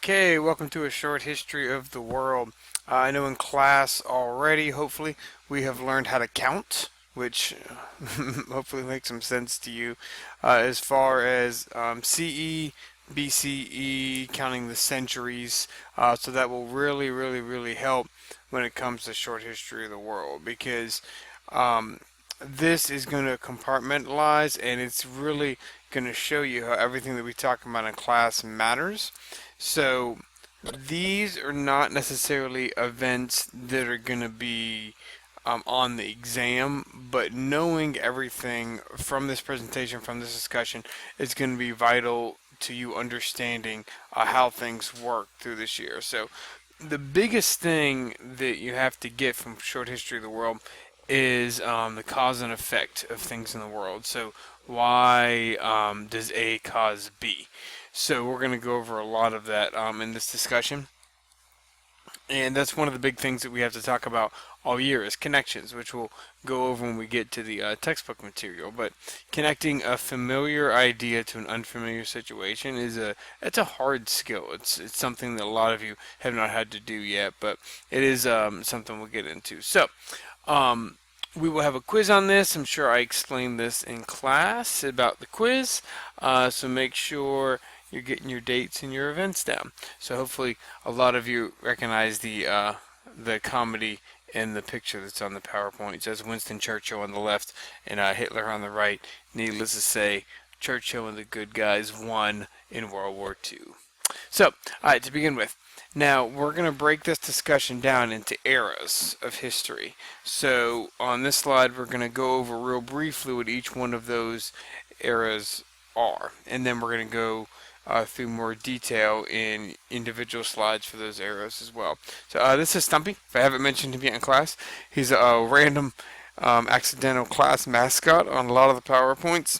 Okay, welcome to a short history of the world. I know in class already, hopefully, we have learned how to count, which hopefully makes some sense to you. As far as CE, BCE, counting the centuries, so that will really help when it comes to short history of the world because um, this is going to compartmentalize and it's really going to show you how everything that we talk about in class matters. So these are not necessarily events that are going to be on the exam, but knowing everything from this presentation, from this discussion, is going to be vital to you understanding how things work through this year. So the biggest thing that you have to get from short history of the world is the cause and effect of things in the world. So why does A cause B? So we're going to go over a lot of that in this discussion. And that's one of the big things that we have to talk about all year is connections, which we'll go over when we get to the textbook material. But connecting a familiar idea to an unfamiliar situation it's a hard skill. It's something that a lot of you have not had to do yet, but it is something we'll get into. So we will have a quiz on this. I'm sure I explained this in class about the quiz. So make sure you're getting your dates and your events down. So hopefully a lot of you recognize the comedy in the picture that's on the PowerPoint. It says Winston Churchill on the left and Hitler on the right. Needless to say, Churchill and the good guys won in World War II. So, alright, to begin with, now we're going to break this discussion down into eras of history. So on this slide we're going to go over real briefly what each one of those eras are. And then we're going to go through more detail in individual slides for those eras as well. So this is Stumpy. If I haven't mentioned him yet in class, he's a random accidental class mascot on a lot of the PowerPoints.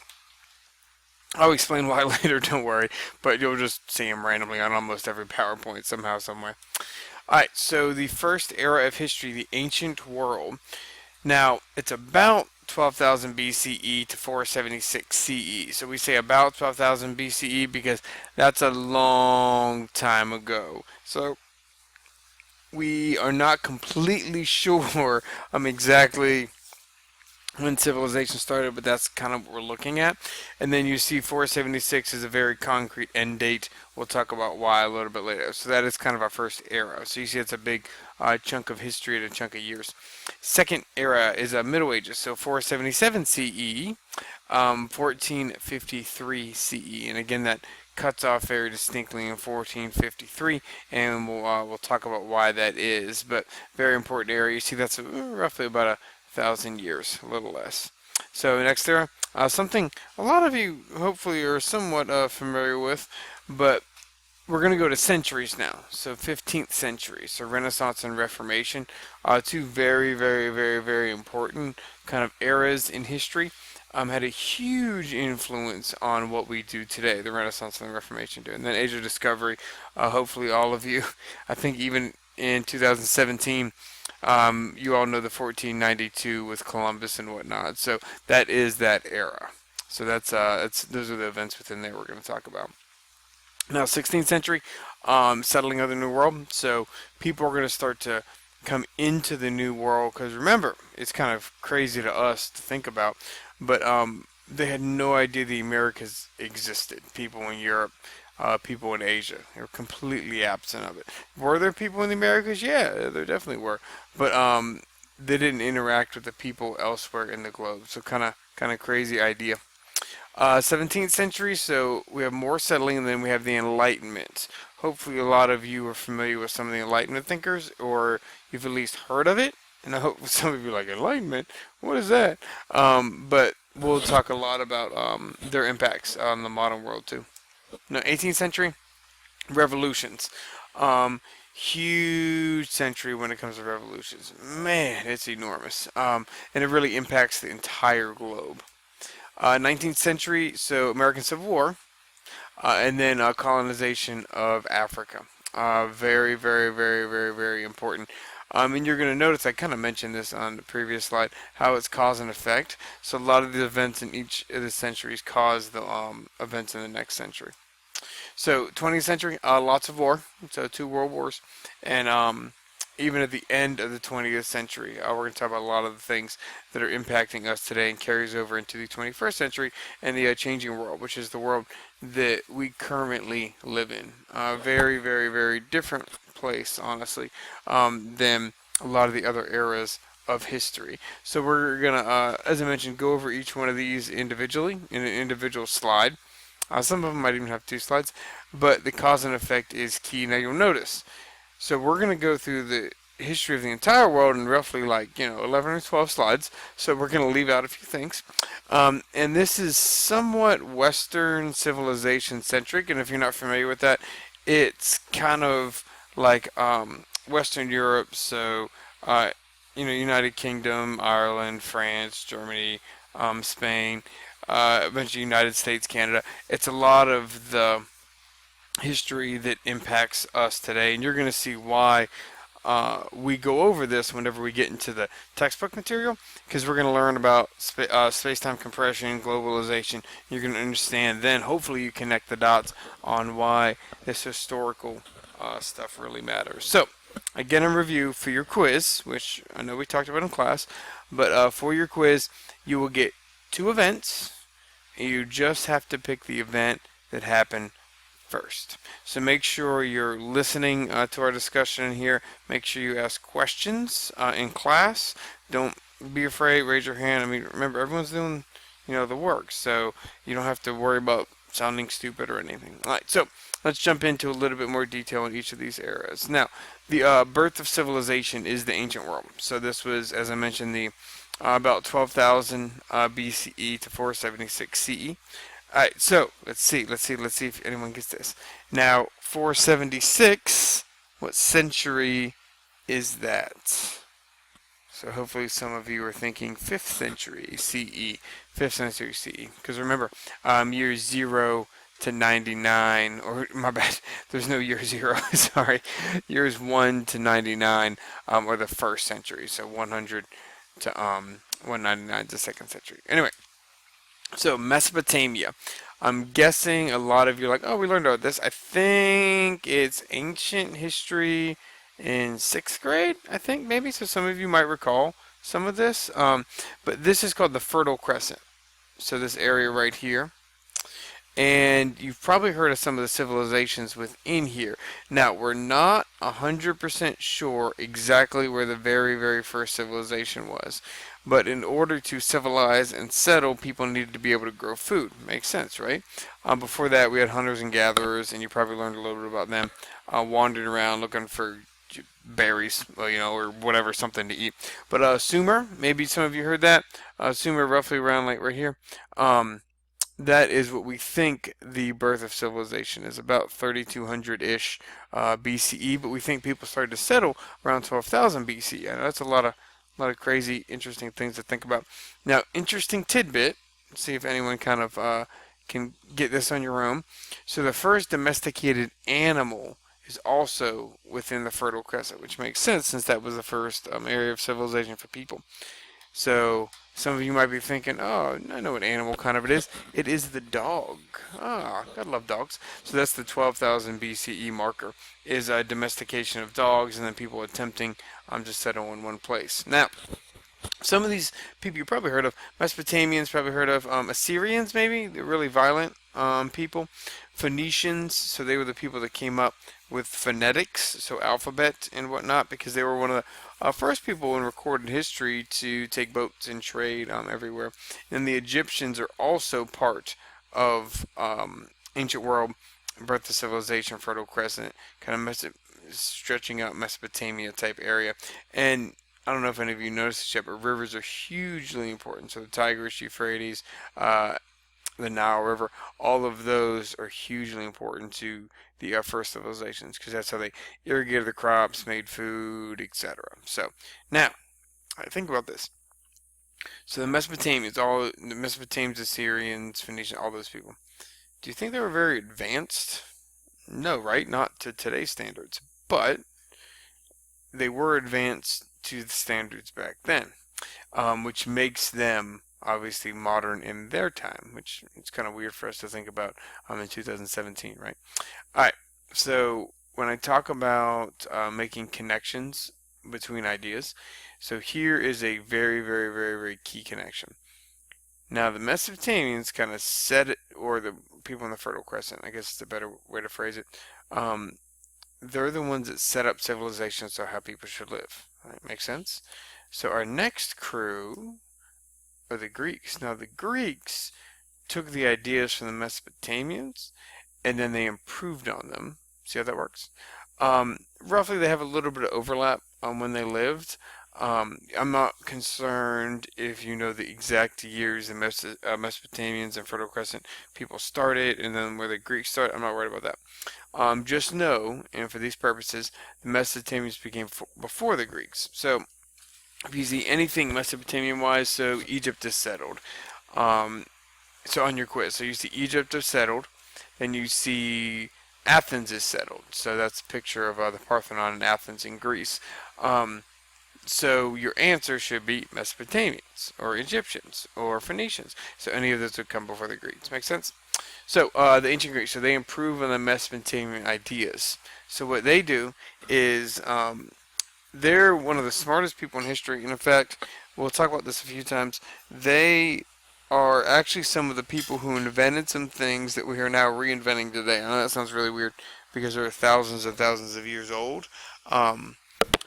I'll explain why later, don't worry, but you'll just see him randomly on almost every PowerPoint somehow, somewhere. Alright, so the first era of history, the ancient world. Now, it's about 12,000 BCE to 476 CE. So we say about 12,000 BCE because that's a long time ago. So we are not completely sure exactly when civilization started, but that's kind of what we're looking at. And then you see 476 is a very concrete end date. We'll talk about why a little bit later. So that is kind of our first era. So you see it's a big chunk of history and a chunk of years. Second era is Middle Ages, so 477 CE, 1453 CE. And again, that cuts off very distinctly in 1453, and we'll talk about why that is. But very important area. You see that's roughly about a 1,000 years, a little less. So next era, something a lot of you hopefully are somewhat familiar with, but we're going to go to centuries now. So 15th century, so Renaissance and Reformation, two very important kind of eras in history. Had a huge influence on what we do today, the Renaissance and the Reformation do. And then Age of Discovery, hopefully all of you, I think even in 2017, you all know the 1492 with Columbus and whatnot. So that is that era. So those are the events within there we're going to talk about. Now, 16th century, settling of the New World. So people are going to start to come into the New World because remember, it's kind of crazy to us to think about, but they had no idea the Americas existed. People in Europe, people in Asia, they were completely absent of it. Were there people in the Americas? Yeah, there definitely were, but they didn't interact with the people elsewhere in the globe. So kind of crazy idea. 17th century, so we have more settling, and then we have the Enlightenment. Hopefully a lot of you are familiar with some of the Enlightenment thinkers, or you've at least heard of it. And I hope some of you are like, Enlightenment? What is that? But we'll talk a lot about their impacts on the modern world too. Now, 18th century, revolutions. Huge century when it comes to revolutions. Man, it's enormous. And it really impacts the entire globe. 19th century, so American Civil War, and then colonization of Africa. Very important. And you're going to notice I kind of mentioned this on the previous slide, how it's cause and effect. So a lot of the events in each of the centuries cause the events in the next century. So 20th century, lots of war. So two world wars, and even at the end of the 20th century, we're going to talk about a lot of the things that are impacting us today and carries over into the 21st century and the changing world, which is the world that we currently live in. Very, very, very different place, honestly, than a lot of the other eras of history. So we're gonna, as I mentioned, go over each one of these individually in an individual slide. Some of them might even have two slides, but the cause and effect is key. Now you'll notice. So we're gonna go through the history of the entire world in roughly 11 or 12 slides. So we're gonna leave out a few things, and this is somewhat Western civilization centric. And if you're not familiar with that, it's kind of like Western Europe. So United Kingdom, Ireland, France, Germany, Spain, eventually United States, Canada. It's a lot of the history that impacts us today, and you're going to see why we go over this whenever we get into the textbook material, because we're going to learn about space-time compression, globalization. You're going to understand then, hopefully you connect the dots on why this historical stuff really matters. So, again, in review for your quiz, which I know we talked about in class, but for your quiz, you will get two events. You just have to pick the event that happened first. So make sure you're listening to our discussion here. Make sure you ask questions in class. Don't be afraid. Raise your hand. I mean, remember, everyone's doing, the work, so you don't have to worry about sounding stupid or anything. All right, so let's jump into a little bit more detail in each of these eras. Now, the birth of civilization is the ancient world. So this was, as I mentioned, the about 12,000 BCE to 476 CE. Alright, so let's see if anyone gets this. Now, 476, what century is that? So hopefully some of you are thinking 5th century CE, 5th century CE. Because remember, years 0 to 99, or my bad, there's no year 0, sorry. Years 1 to 99 are the 1st century, so 100 to 199 is the 2nd century. Anyway. So Mesopotamia. I'm guessing a lot of you are like, oh, we learned about this. I think it's ancient history in 6th grade, I think maybe. So some of you might recall some of this. But this is called the Fertile Crescent. So this area right here. And you've probably heard of some of the civilizations within here. Now, we're not 100% sure exactly where the very, very first civilization was. But in order to civilize and settle, people needed to be able to grow food. Makes sense, right? Before that, we had hunters and gatherers, and you probably learned a little bit about them, wandering around looking for berries, or whatever, something to eat. But Sumer, maybe some of you heard that. Sumer, roughly around like right here. That is what we think the birth of civilization is, about 3200-ish BCE, but we think people started to settle around 12,000 BCE. And that's a lot of crazy, interesting things to think about. Now, interesting tidbit, let's see if anyone kind of can get this on your own. So the first domesticated animal is also within the Fertile Crescent, which makes sense since that was the first area of civilization for people. So some of you might be thinking, oh, I know what animal kind of it is. It is the dog. Ah, I love dogs. So that's the 12,000 BCE marker, is a domestication of dogs and then people attempting to settle in one place. Now, some of these people you probably heard of, Mesopotamians, probably heard of, Assyrians maybe, they're really violent people. Phoenicians, so they were the people that came up with phonetics, so alphabet and whatnot, because they were one of the first people in recorded history to take boats and trade everywhere. And the Egyptians are also part of ancient world, birth of civilization, Fertile Crescent, kind of stretching out Mesopotamia type area. And I don't know if any of you noticed this yet, but rivers are hugely important. So the Tigris, Euphrates, the Nile River, all of those are hugely important to the first civilizations, because that's how they irrigated the crops, made food, etc. So now, think about this. So the Mesopotamians, Assyrians, Phoenicians, all those people. Do you think they were very advanced? No, right? Not to today's standards, but they were advanced to the standards back then, which makes them obviously modern in their time, which it's kind of weird for us to think about in 2017, right? All right, so when I talk about making connections between ideas, so here is a very, very, very, very key connection. Now, the Mesopotamians kind of set it, or the people in the Fertile Crescent, I guess is a better way to phrase it. Um, they're the ones that set up civilizations on how people should live. Right? Make sense? So our next crew are the Greeks. Now, the Greeks took the ideas from the Mesopotamians and then they improved on them. See how that works? Roughly, they have a little bit of overlap on when they lived. I'm not concerned if you know the exact years the Mesopotamians and Fertile Crescent people started and then where the Greeks started. I'm not worried about that. Just know, and for these purposes, the Mesopotamians began before the Greeks. So if you see anything Mesopotamian-wise, so Egypt is settled. Um, so on your quiz, so you see Egypt is settled, then you see Athens is settled. So that's a picture of the Parthenon in Athens in Greece. Um, so your answer should be Mesopotamians or Egyptians or Phoenicians. So any of those would come before the Greeks. Make sense? So the ancient Greeks, so they improve on the Mesopotamian ideas. So what they do is they're one of the smartest people in history. And in fact, we'll talk about this a few times. They are actually some of the people who invented some things that we are now reinventing today. I know that sounds really weird because they're thousands and thousands of years old.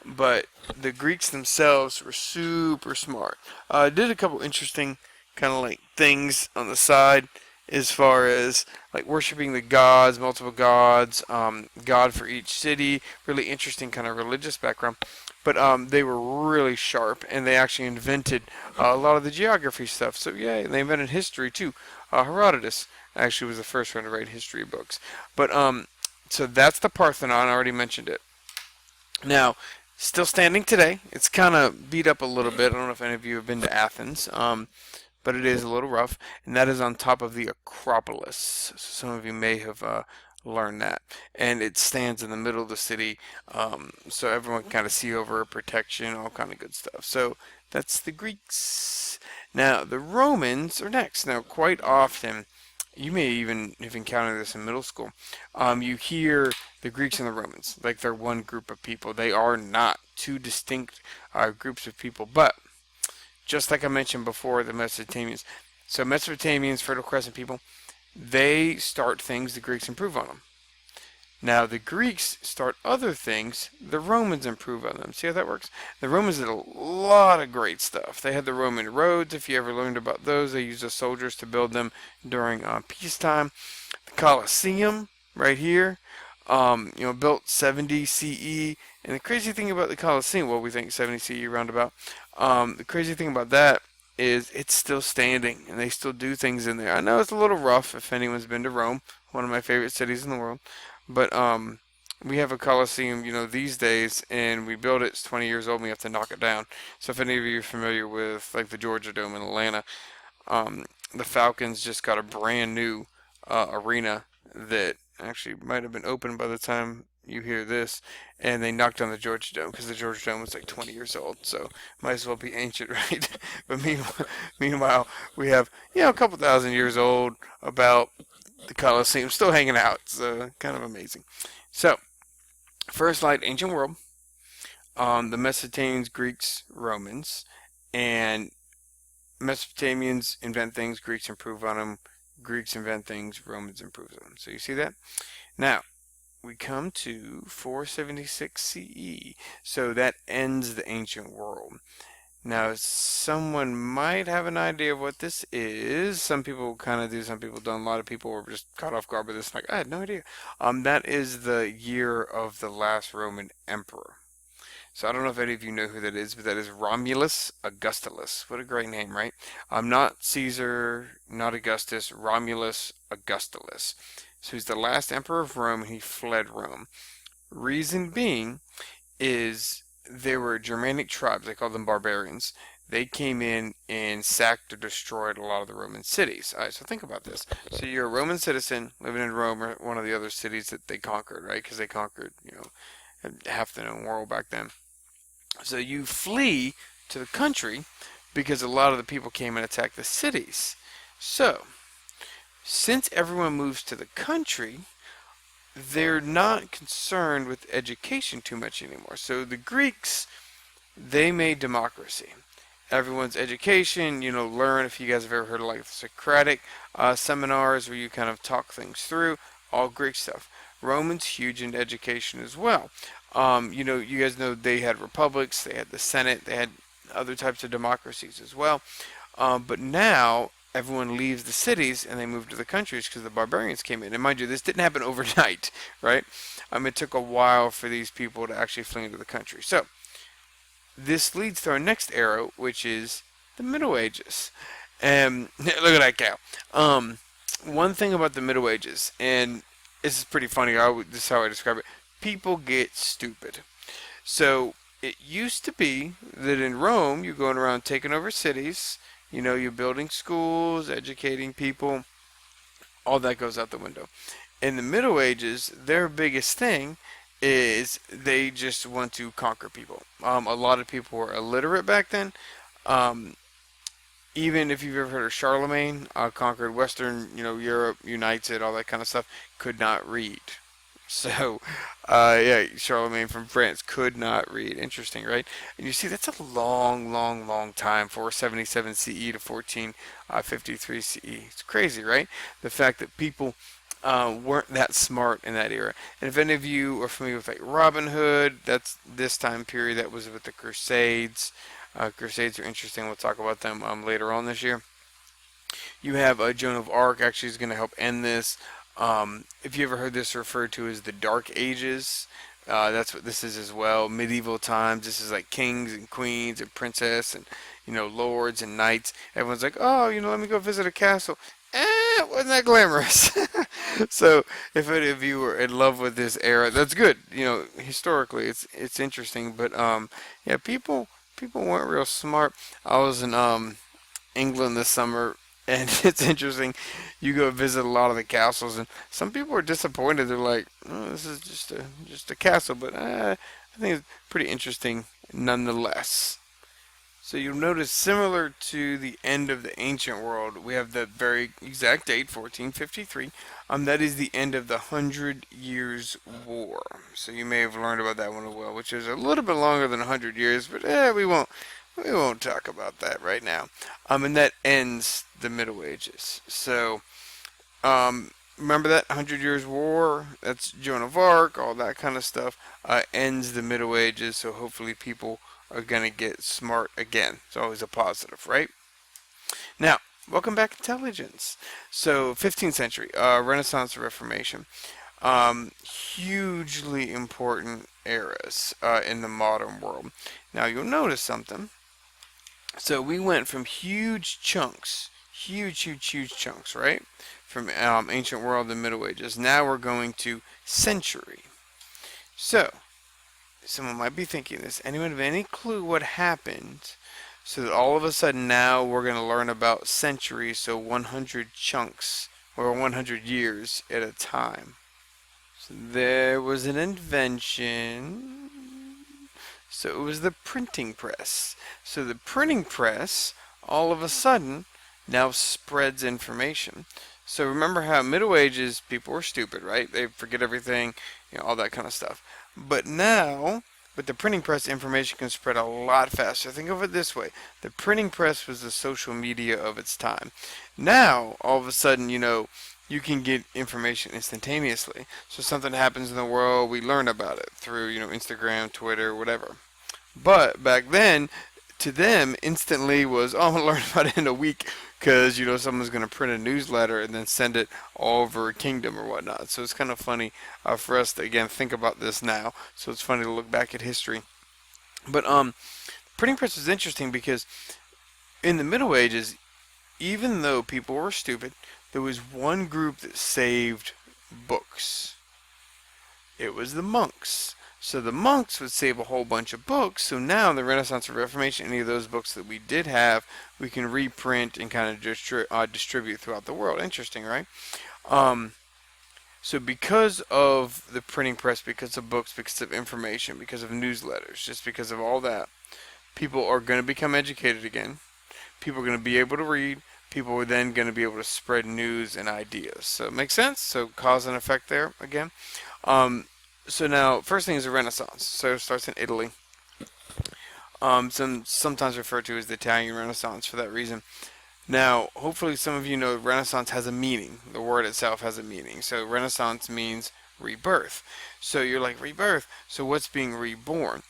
But the Greeks themselves were super smart. Did a couple interesting kind of like things on the side as far as like worshiping the gods, multiple gods, God for each city. Really interesting kind of religious background. But they were really sharp, and they actually invented a lot of the geography stuff. So yeah, they invented history too. Herodotus actually was the first one to write history books. But so that's the Parthenon. I already mentioned it. Now, still standing today. It's kind of beat up a little bit. I don't know if any of you have been to Athens. But it is a little rough, and that is on top of the Acropolis. So some of you may have learned that, and it stands in the middle of the city, so everyone can kind of see over it, protection, all kind of good stuff. So that's the Greeks. Now the Romans are next. Now quite often, you may even have encountered this in middle school. You hear the Greeks and the Romans like they're one group of people. They are not two distinct groups of people, but just like I mentioned before, the Mesopotamians. So Mesopotamians, Fertile Crescent people, they start things, the Greeks improve on them. Now the Greeks start other things, the Romans improve on them. See how that works? The Romans did a lot of great stuff. They had the Roman roads, if you ever learned about those. They used the soldiers to build them during peacetime. The Colosseum, right here, built 70 CE. And the crazy thing about the Colosseum, well, we think 70 CE roundabout. The crazy thing about that is it's still standing, and they still do things in there. I know it's a little rough if anyone's been to Rome, one of my favorite cities in the world. But we have a Colosseum, these days, and we built it. It's 20 years old, and we have to knock it down. So if any of you are familiar with like the Georgia Dome in Atlanta, the Falcons just got a brand new arena that actually might have been open by the time you hear this, and they knocked down the Georgia Dome because the Georgia Dome was like 20 years old, so might as well be ancient, right? But meanwhile, we have a couple thousand years old about the Colosseum still hanging out. It's kind of amazing. So, first light, ancient world, the Mesopotamians, Greeks, Romans, and Mesopotamians invent things, Greeks improve on them, Greeks invent things, Romans improve on them. So you see that? Now, we come to 476 CE. So that ends the ancient world. Now, someone might have an idea of what this is. Some people kind of do, some people don't. A lot of people were just caught off guard by this. Like, I had no idea. That is the year of the last Roman emperor. So I don't know if any of you know who that is, but that is Romulus Augustulus. What a great name, right? Not Caesar, not Augustus, Romulus Augustulus. So he's the last emperor of Rome, and he fled Rome. Reason being is there were Germanic tribes, they called them barbarians. They came in and sacked or destroyed a lot of the Roman cities. All right, so think about this. So you're a Roman citizen living in Rome or one of the other cities that they conquered, right? Because they conquered, half the known world back then. So you flee to the country because a lot of the people came and attacked the cities. So, since everyone moves to the country, they're not concerned with education too much anymore. So the Greeks, they made democracy. Everyone's education, learn, if you guys have ever heard of like Socratic seminars where you kind of talk things through, all Greek stuff. Romans, huge in education as well. You guys know they had republics, they had the Senate, they had other types of democracies as well. But now everyone leaves the cities and they move to the countries because the barbarians came in. And mind you, this didn't happen overnight, right? It took a while for these people to actually flee into the country. So this leads to our next era, which is the Middle Ages. And look at that cow. One thing about the Middle Ages, and this is pretty funny. This is how I describe it. People get stupid. So it used to be that in Rome, you're going around taking over cities. You're building schools, educating people. All that goes out the window. In the Middle Ages, their biggest thing is they just want to conquer people. A lot of people were illiterate back then. Even if you've ever heard of Charlemagne, conquered Western, Europe, unites it, all that kind of stuff, could not read. So, yeah, Charlemagne from France could not read. Interesting, right? And you see, that's a long, long, long time, 477 CE to 1453 CE. It's crazy, right? The fact that people weren't that smart in that era. And if any of you are familiar with like Robin Hood, that's this time period. That was with the Crusades. Crusades are interesting. We'll talk about them later on this year. You have Joan of Arc actually is going to help end this. If you ever heard this referred to as the Dark Ages, that's what this is as well. Medieval times. This is like kings and queens and princess and lords and knights. Everyone's like, oh, let me go visit a castle. It wasn't that glamorous. So if any of you were in love with this era, that's good. Historically, it's interesting. But yeah, people weren't real smart. I was in England this summer, and it's interesting. You go visit a lot of the castles, and some people are disappointed. They're like, oh, "This is just a castle," but I think it's pretty interesting nonetheless. So you'll notice, similar to the end of the ancient world, we have the very exact date, 1453. That is the end of the Hundred Years' War. So you may have learned about that one as well, which is a little bit longer than 100 years, but we won't talk about that right now. And that ends the Middle Ages. So remember that 100 Years' War? That's Joan of Arc, all that kind of stuff. Ends the Middle Ages. So hopefully people are going to get smart again. It's always a positive, right? Now, welcome back, intelligence. So, 15th century, Renaissance, Reformation. Hugely important eras in the modern world. Now, you'll notice something. So, we went from huge chunks, huge chunks, right? From ancient world and Middle Ages. Now we're going to century. So, someone might be thinking this. Anyone have any clue what happened so that all of a sudden now we're going to learn about centuries, so 100 chunks or 100 years at a time? So there was an invention. So it was the printing press. So the printing press all of a sudden now spreads information. So remember how Middle Ages people were stupid, right? They forget everything, all that kind of stuff. But now, with the printing press, information can spread a lot faster. Think of it this way. The printing press was the social media of its time. Now, all of a sudden, you can get information instantaneously. So something happens in the world, we learn about it through, Instagram, Twitter, whatever. But back then, to them, instantly was, oh, I'm going to learn about it in a week because, someone's going to print a newsletter and then send it all over a kingdom or whatnot. So it's kind of funny for us to, again, think about this now. So it's funny to look back at history. But printing press is interesting because in the Middle Ages, even though people were stupid, there was one group that saved books. It was the monks. So the monks would save a whole bunch of books. So now in the Renaissance or Reformation, any of those books that we did have, we can reprint and kind of distribute throughout the world. Interesting, right? So because of the printing press, because of books, because of information, because of newsletters, just because of all that, people are going to become educated again. people are going to be able to read. People are then going to be able to spread news and ideas. So it makes sense. So cause and effect there again. Um, so now, first thing is the Renaissance. So it starts in Italy. Sometimes referred to as the Italian Renaissance for that reason. Now, hopefully, some of you know Renaissance has a meaning. The word itself has a meaning. So Renaissance means rebirth. So you're like, rebirth. So what's being reborn?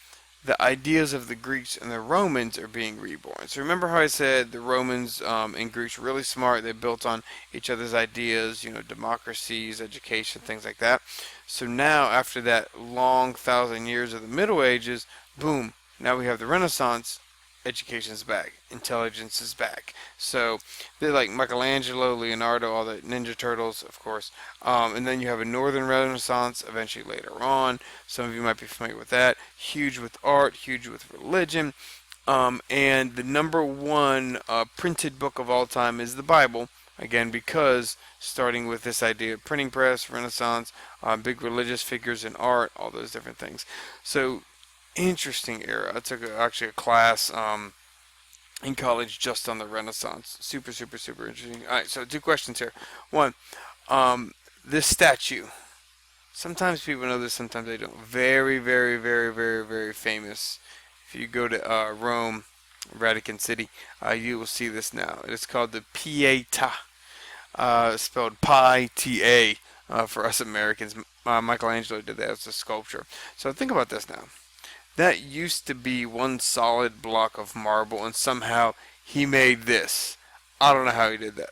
The ideas of the Greeks and the Romans are being reborn. So remember how I said the Romans and Greeks were really smart. They built on each other's ideas, democracies, education, things like that. So now, after that long 1,000 years of the Middle Ages, boom, now we have the Renaissance. Education's back. Intelligence is back. So they're like Michelangelo, Leonardo, all the Ninja Turtles, of course. And then you have a Northern Renaissance eventually later on. Some of you might be familiar with that. Huge with art, huge with religion. And the number one printed book of all time is the Bible. Again, because starting with this idea of printing press, Renaissance, big religious figures in art, all those different things. So interesting era. I took actually a class in college just on the Renaissance. Super, super, super interesting. All right, so 2 questions here. One, this statue. Sometimes people know this, sometimes they don't. Very, very, very, very, very famous. If you go to Rome, Vatican City, you will see this now. It is called the Pietà, spelled Pi-T-A for us Americans. Michelangelo did that as a sculpture. So think about this now. That used to be one solid block of marble, and somehow he made this. I don't know how he did that.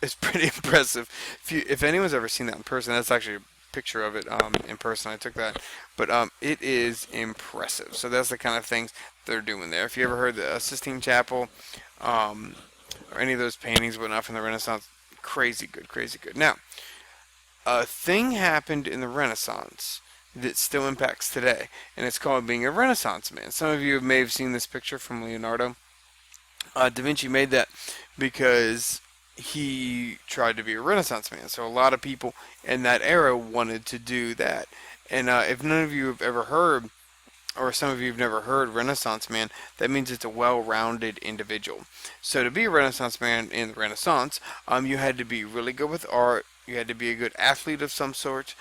It's pretty impressive. If anyone's ever seen that in person, that's actually a picture of it in person. I took that, but it is impressive. So that's the kind of things they're doing there. If you ever heard the Sistine Chapel or any of those paintings, whatnot from the Renaissance, crazy good, crazy good. Now, a thing happened in the Renaissance that still impacts today, and it's called being a Renaissance man. Some of you may have seen this picture from Leonardo. Da Vinci made that because he tried to be a Renaissance man. So a lot of people in that era wanted to do that. And if none of you have ever heard, or some of you have never heard Renaissance man, that means it's a well-rounded individual. So to be a Renaissance man in the Renaissance, you had to be really good with art. You had to be a good athlete of some sort.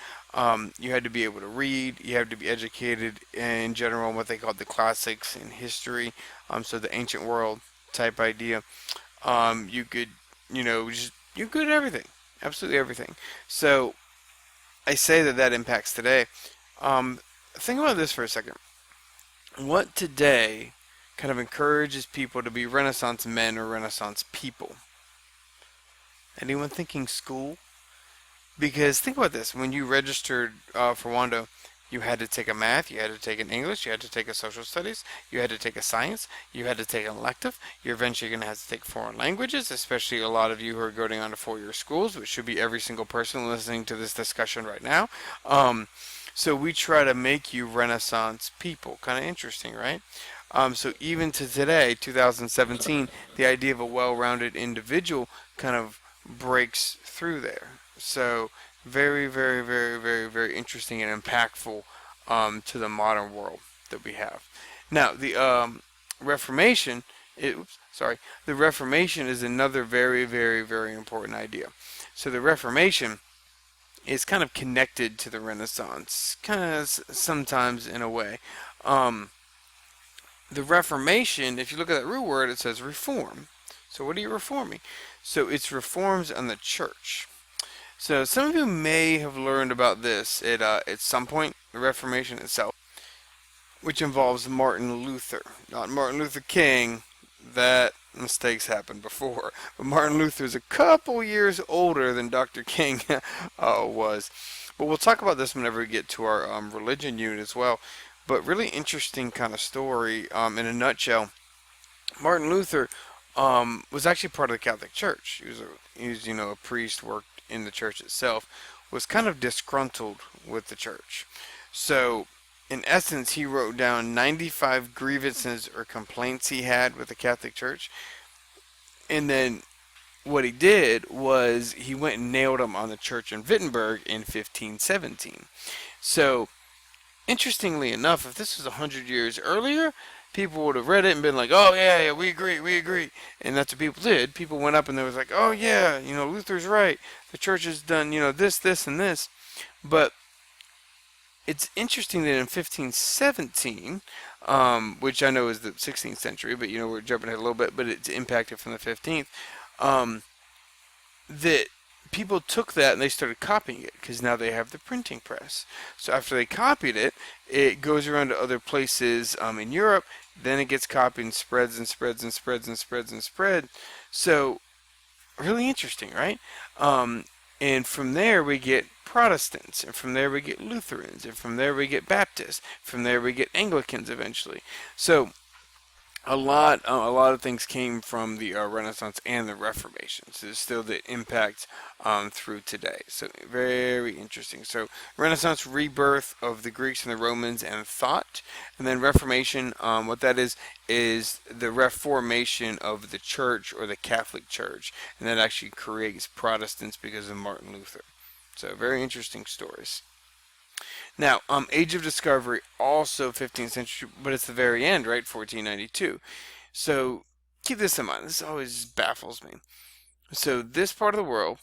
You had to be able to read. You had to be educated in general in what they called the classics in history. So the ancient world type idea. You could, you're good at everything. Absolutely everything. So I say that impacts today. Think about this for a second. What today kind of encourages people to be Renaissance men or Renaissance people? Anyone thinking school? Because think about this, when you registered for Wando, you had to take a math, you had to take an English, you had to take a social studies, you had to take a science, you had to take an elective, you're eventually going to have to take foreign languages, especially a lot of you who are going on to 4-year schools, which should be every single person listening to this discussion right now. So we try to make you Renaissance people. Kind of interesting, right? So even to today, 2017, the idea of a well-rounded individual kind of breaks through there. So very, very, very, very, very interesting and impactful to the modern world that we have. Now, the Reformation, the Reformation is another very, very, very important idea. So the Reformation is kind of connected to the Renaissance, kind of sometimes in a way. The Reformation, if you look at that root word, it says reform. So what are you reforming? So it's reforms on the church. So some of you may have learned about this at some point, the Reformation itself, which involves Martin Luther. Not Martin Luther King. That mistakes happened before. But Martin Luther is a couple years older than Dr. King was. But we'll talk about this whenever we get to our religion unit as well. But really interesting kind of story in a nutshell. Martin Luther was actually part of the Catholic Church. He was a priest, worked in the church itself, was kind of disgruntled with the church. So, in essence, he wrote down 95 grievances or complaints he had with the Catholic Church. And then what he did was he went and nailed them on the church in Wittenberg in 1517. So, interestingly enough, if this was 100 years earlier, people would have read it and been like, oh yeah, yeah, we agree, we agree. And that's what people did. People went up and they was like, oh yeah, Luther's right. The church has done, this, this, and this. But it's interesting that in 1517, which I know is the 16th century, but we're jumping ahead a little bit, but it's impacted from the 15th, um, that people took that and they started copying it because now they have the printing press. So after they copied it, it goes around to other places in Europe. Then it gets copied and spreads and spreads and spreads and spreads and spread. So really interesting, right? And from there we get Protestants, and from there we get Lutherans, and from there we get Baptists, from there we get Anglicans eventually. So a lot of things came from the Renaissance and the Reformation. So there's still the impact through today. So very interesting. So Renaissance, rebirth of the Greeks and the Romans and thought, and then Reformation. What that is the reformation of the Church or the Catholic Church, and that actually creates Protestants because of Martin Luther. So very interesting stories. Now, Age of Discovery, also 15th century, but it's the very end, right? 1492. So keep this in mind. This always baffles me. So this part of the world,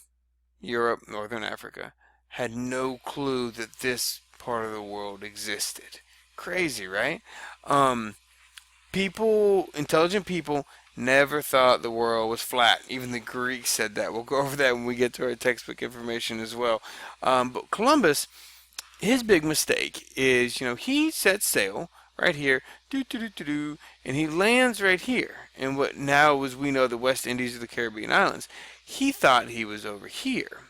Europe, Northern Africa, had no clue that this part of the world existed. Crazy, right? Intelligent people, never thought the world was flat. Even the Greeks said that. We'll go over that when we get to our textbook information as well. But Columbus, his big mistake is, he sets sail right here, and he lands right here in what now, as we know, the West Indies or the Caribbean islands. He thought he was over here.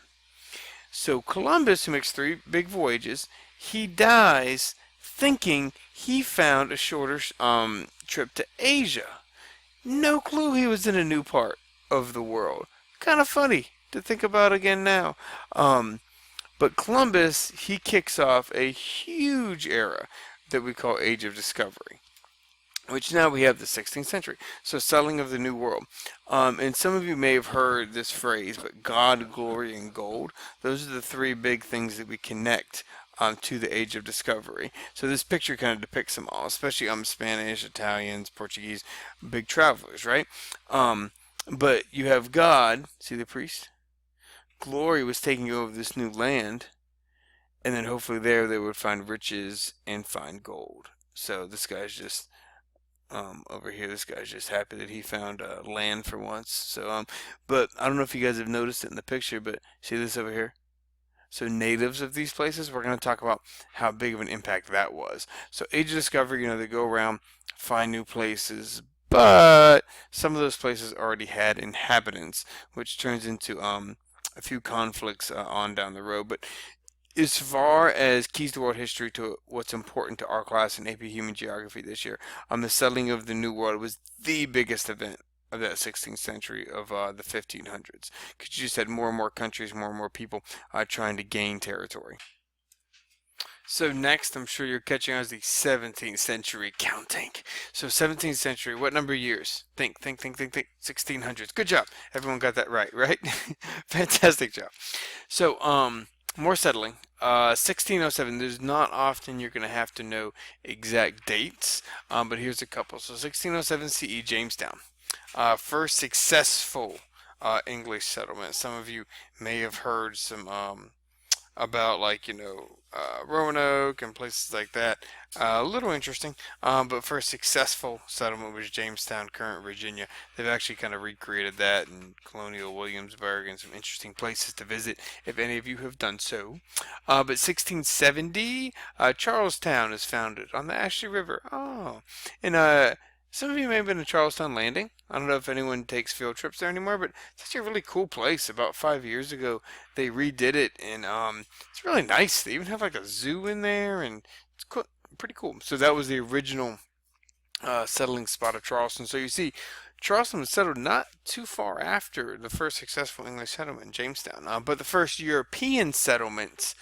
So Columbus, who makes 3 big voyages, he dies thinking he found a shorter trip to Asia. No clue he was in a new part of the world. Kind of funny to think about again now. But Columbus, he kicks off a huge era that we call Age of Discovery, which now we have the 16th century. So settling of the New World. And some of you may have heard this phrase, but God, glory, and gold, those are the 3 big things that we connect to the Age of Discovery. So this picture kind of depicts them all, especially Spanish, Italians, Portuguese, big travelers, right? But you have God, see the priest? Glory was taking over this new land, and then hopefully there they would find riches and find gold. So this guy's just over here. This guy's just happy that he found land for once. So but I don't know if you guys have noticed it in the picture, but see this over here. So natives of these places, we're going to talk about how big of an impact that was. So Age of Discovery, they go around, find new places, but some of those places already had inhabitants, which turns into a few conflicts on down the road. But as far as keys to world history, to what's important to our class in AP Human Geography this year, the settling of the New World was the biggest event of that 16th century of the 1500s, because you just had more and more countries, more and more people trying to gain territory. So next, I'm sure you're catching on, is the 17th century counting. So 17th century, what number of years? Think. 1600s. Good job. Everyone got that right, right? Fantastic job. So, more settling. 1607, there's not often you're going to have to know exact dates, but here's a couple. So 1607 CE, Jamestown. First successful English settlement. Some of you may have heard some about Roanoke and places like that. A little interesting, but first successful settlement was Jamestown, current Virginia. They've actually kind of recreated that in colonial Williamsburg and some interesting places to visit if any of you have done so. But 1670, Charlestown is founded on the Ashley River. Oh, and some of you may have been to Charlestown Landing. I don't know if anyone takes field trips there anymore, but it's actually a really cool place. About 5 years ago, they redid it, and it's really nice. They even have like a zoo in there, and it's cool, pretty cool. So that was the original settling spot of Charleston. So you see, Charleston was settled not too far after the first successful English settlement, Jamestown. But the first European settlement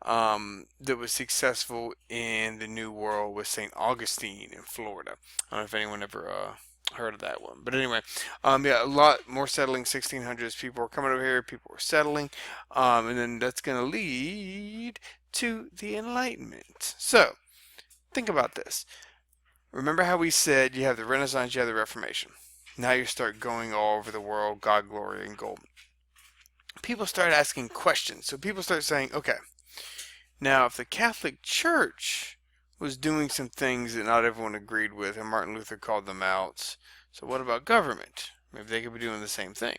that was successful in the New World was St. Augustine in Florida. I don't know if anyone ever heard of that one. But anyway, yeah, a lot more settling, 1600s. People were coming over here, people were settling, and then that's going to lead to the Enlightenment. So, think about this. Remember how we said you have the Renaissance, you have the Reformation. Now you start going all over the world, God, glory, and gold. People start asking questions. So people start saying, okay, now if the Catholic Church was doing some things that not everyone agreed with, and Martin Luther called them out, so what about government? Maybe they could be doing the same thing.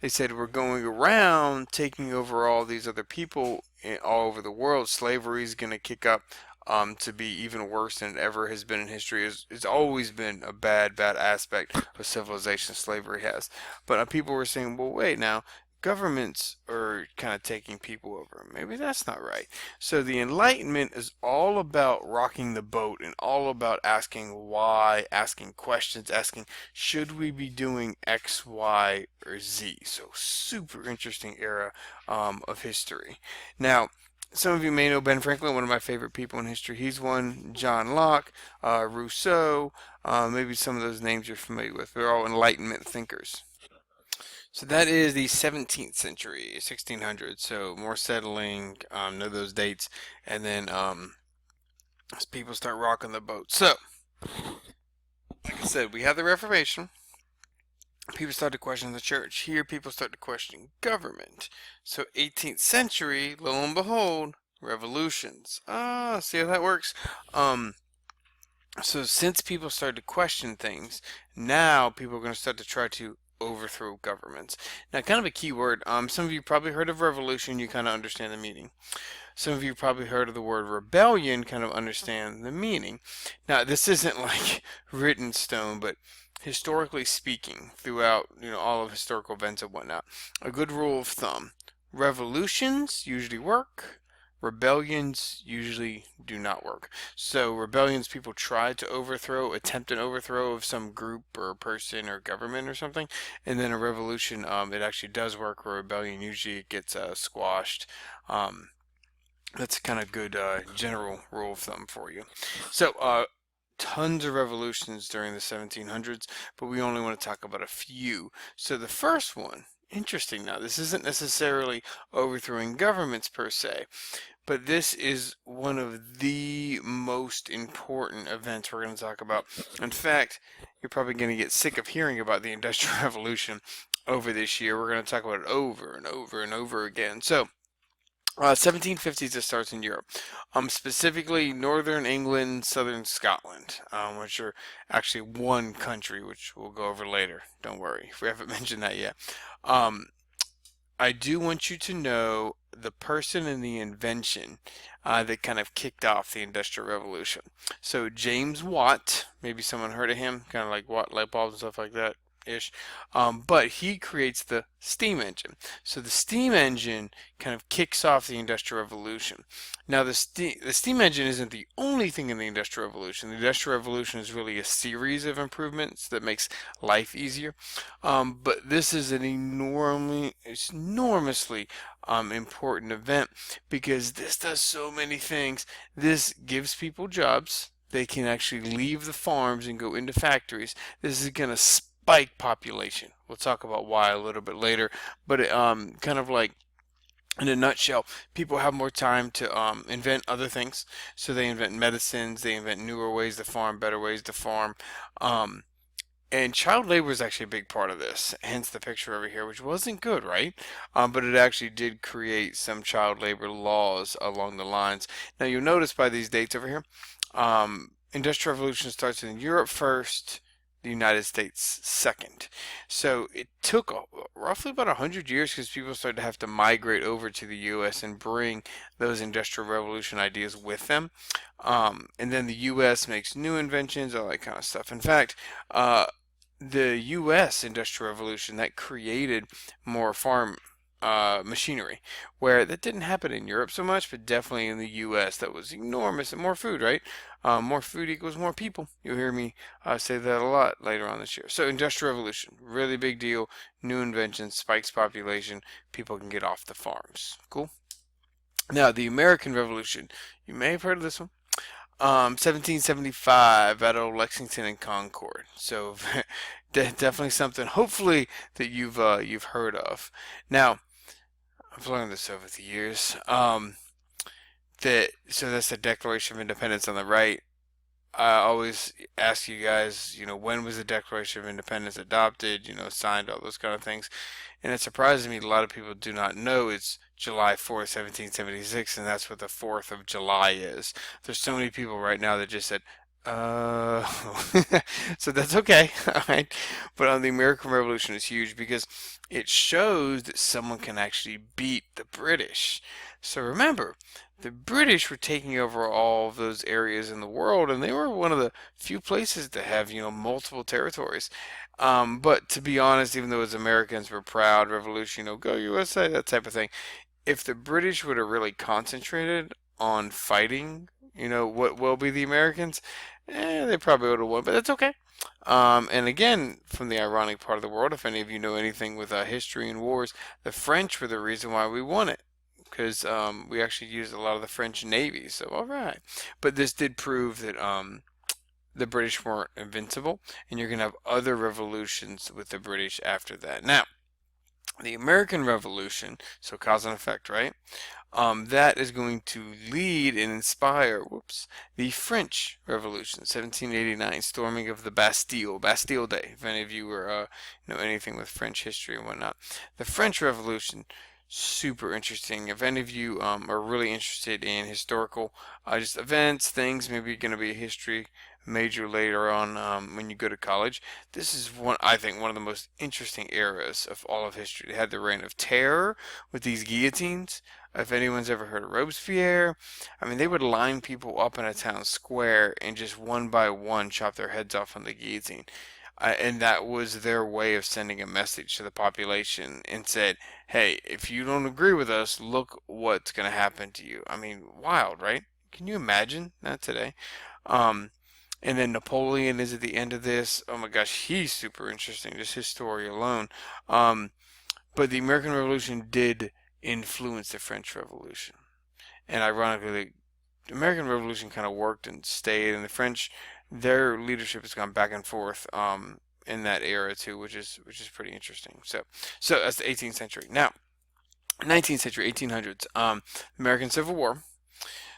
They said we're going around taking over all these other people all over the world. Slavery is going to kick up to be even worse than it ever has been in history. It's always been a bad aspect of civilization, slavery has. But people were saying, well, wait now, governments are kind of taking people over. Maybe that's not right. So the Enlightenment is all about rocking the boat and all about asking why, asking questions, asking should we be doing X, Y, or Z. So super interesting era of history. Now, some of you may know Ben Franklin, one of my favorite people in history. He's one. John Locke, Rousseau, maybe some of those names you're familiar with. They're all Enlightenment thinkers. So that is the 17th century, 1600s. So more settling, know those dates, and then as people start rocking the boat. So, like I said, we have the Reformation. People start to question the church. Here, people start to question government. So 18th century, lo and behold, revolutions. Ah, see how that works? So since people started to question things, now people are going to start to try to overthrow governments. Now, kind of a key word. Some of you probably heard of revolution. You kind of understand the meaning. Some of you probably heard of the word rebellion, kind of understand the meaning. Now, this isn't like written in stone, but historically speaking, throughout all of historical events and whatnot, a good rule of thumb: revolutions usually work. Rebellions usually do not work. So rebellions, people try to overthrow, attempt an overthrow of some group or person or government or something, and then a revolution, it actually does work. A rebellion usually gets squashed. That's kind of good general rule of thumb for you. So tons of revolutions during the 1700s, but we only want to talk about a few. So the first one, interesting now, this isn't necessarily overthrowing governments per se, but this is one of the most important events we're going to talk about. In fact, you're probably going to get sick of hearing about the Industrial Revolution over this year. We're going to talk about it over and over and over again. So, 1750s it starts in Europe, specifically northern England, southern Scotland, which are actually one country, which we'll go over later. Don't worry, if we haven't mentioned that yet. I do want you to know the person and the invention that kind of kicked off the Industrial Revolution. So James Watt, maybe someone heard of him, kind of like Watt light bulbs and stuff like that ish. But he creates the steam engine. So the steam engine kind of kicks off the Industrial Revolution. Now the steam engine isn't the only thing in the Industrial Revolution. The Industrial Revolution is really a series of improvements that makes life easier. But this is an enormously important event because this does so many things. This gives people jobs. They can actually leave the farms and go into factories. This is going to spike population. We'll talk about why a little bit later, but it, kind of like in a nutshell, people have more time to invent other things. So they invent medicines, they invent newer ways to farm, better ways to farm. And child labor is actually a big part of this, hence the picture over here, which wasn't good, right? But it actually did create some child labor laws along the lines. Now you'll notice by these dates over here, Industrial Revolution starts in Europe first, the United States second. So it took roughly about 100 years because people started to have to migrate over to the U.S. and bring those Industrial Revolution ideas with them. And then the U.S. makes new inventions, all that kind of stuff. In fact, the U.S. Industrial Revolution that created more farm machinery, where that didn't happen in Europe so much, but definitely in the U.S. that was enormous. And more food, right? More food equals more people. You'll hear me say that a lot later on this year. So Industrial Revolution, really big deal. New inventions, spikes population. People can get off the farms. Cool. Now the American Revolution. You may have heard of this one. 1775, Battle of Lexington and Concord. So definitely something, hopefully, that you've heard of. Now, I've learned this over the years. So that's the Declaration of Independence on the right. I always ask you guys, when was the Declaration of Independence adopted, signed, all those kind of things. And it surprises me a lot of people do not know it's July 4th, 1776, and that's what the 4th of July is. There's so many people right now that just said, uh, so that's okay, all right. But the American Revolution is huge because it shows that someone can actually beat the British. So remember, the British were taking over all of those areas in the world, and they were one of the few places to have, multiple territories. But to be honest, even though as Americans we're proud, revolution, go USA, that type of thing, if the British would have really concentrated on fighting, what will be the Americans, they probably would have won, but that's okay. And again, from the ironic part of the world, if any of you know anything with history and wars, the French were the reason why we won it. Because we actually used a lot of the French Navy, so all right. But this did prove that the British weren't invincible, and you're going to have other revolutions with the British after that. Now, the American Revolution, so cause and effect, right? That is going to lead and inspire, the French Revolution, 1789, storming of the Bastille, Bastille Day, if any of you were, know anything with French history and whatnot. The French Revolution, super interesting. If any of you are really interested in historical just events, things, maybe you're going to be a history major later on when you go to college. This is I think, one of the most interesting eras of all of history. They had the Reign of Terror with these guillotines. If anyone's ever heard of Robespierre, I mean, they would line people up in a town square and just one by one chop their heads off on the guillotine. And that was their way of sending a message to the population and said, hey, if you don't agree with us, look what's going to happen to you. I mean, wild, right? Can you imagine that today? Um, and then Napoleon is at the end of this. Oh my gosh, he's super interesting, just his story alone. Um, but the American Revolution did influence the French Revolution. And ironically, the American Revolution kind of worked and stayed, and the French, their leadership has gone back and forth in that era too, which is pretty interesting. So that's the 18th century. Now, 19th century, 1800s, American Civil War.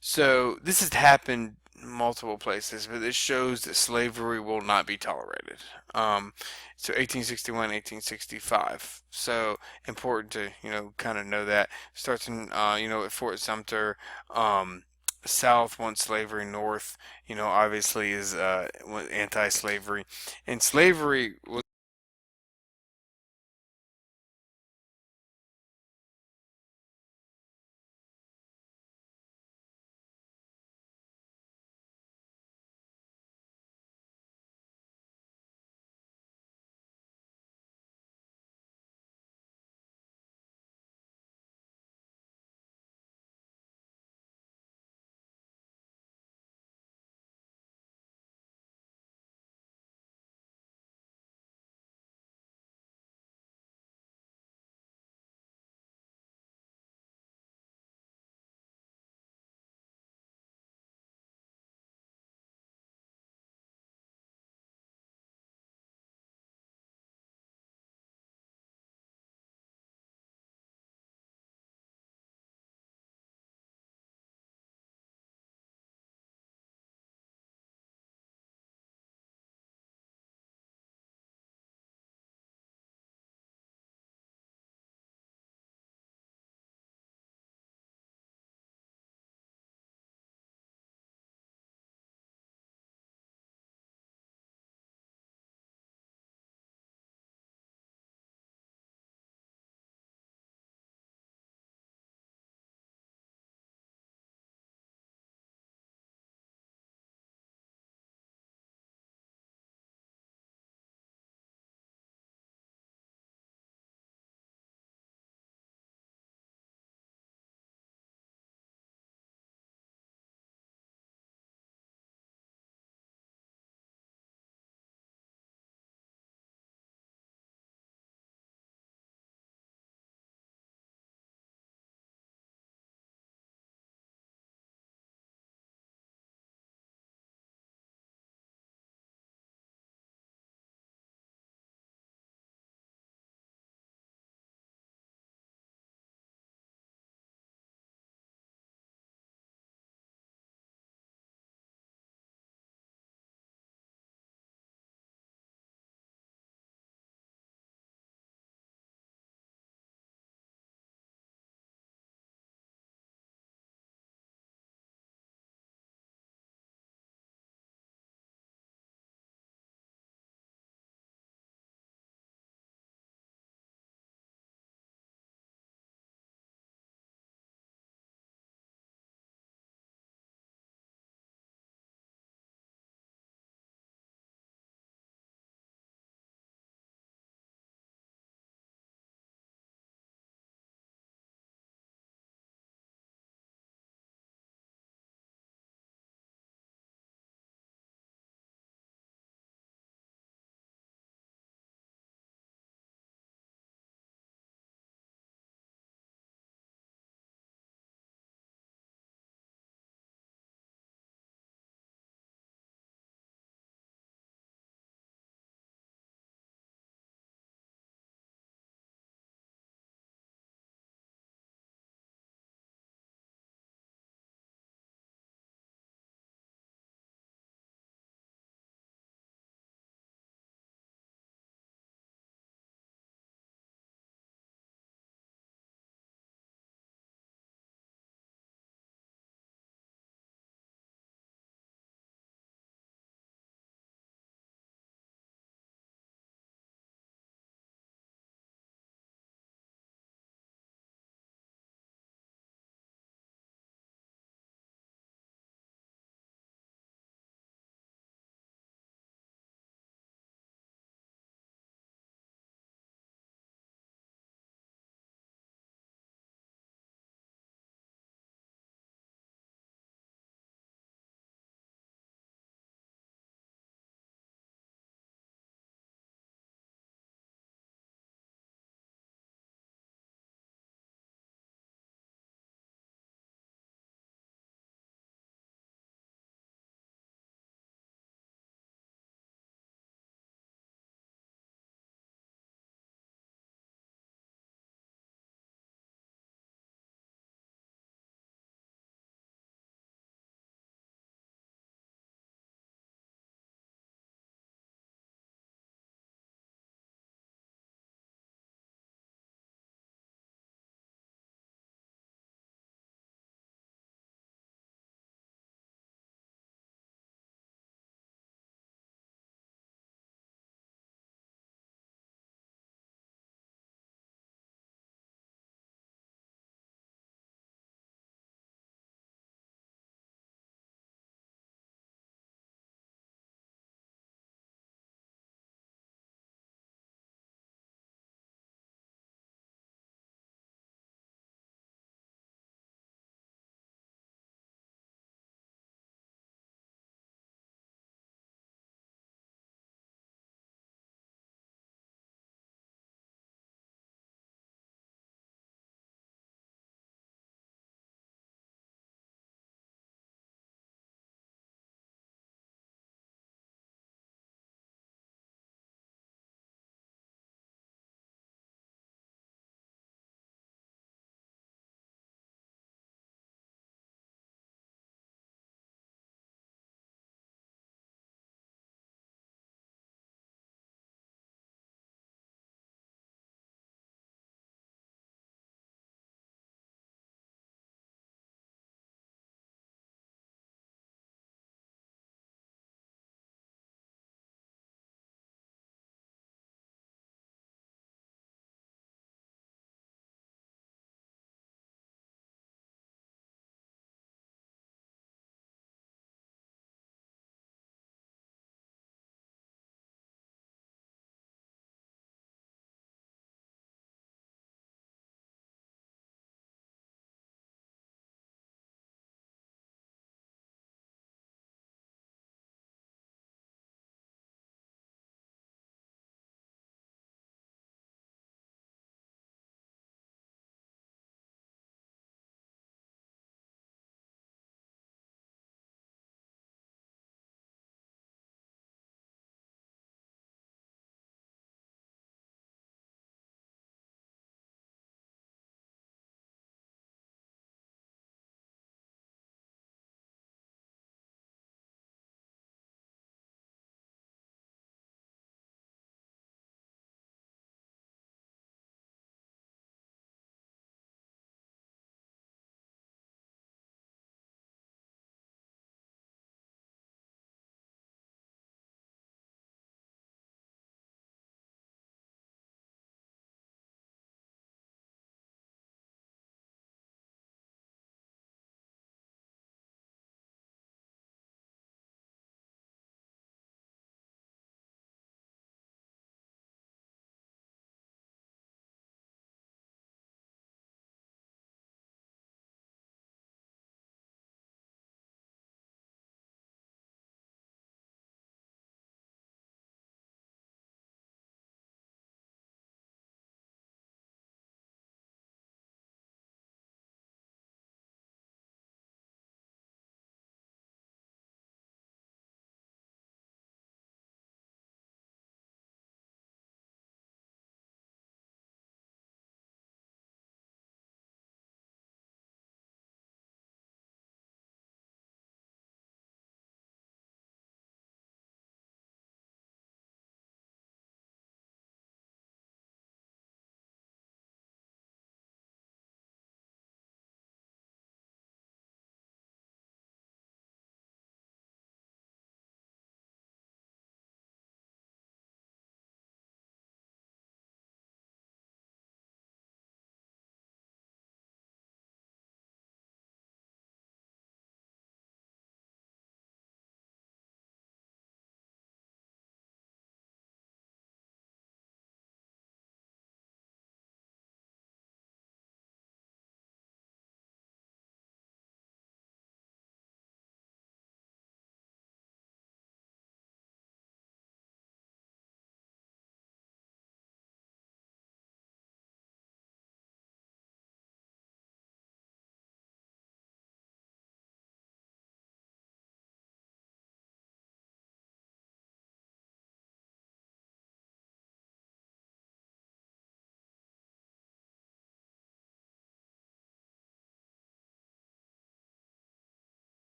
So this has happened multiple places, but this shows that slavery will not be tolerated. So 1861, 1865. So important to kind of know that. Starts in at Fort Sumter. South wants slavery. North, obviously is anti-slavery, and slavery was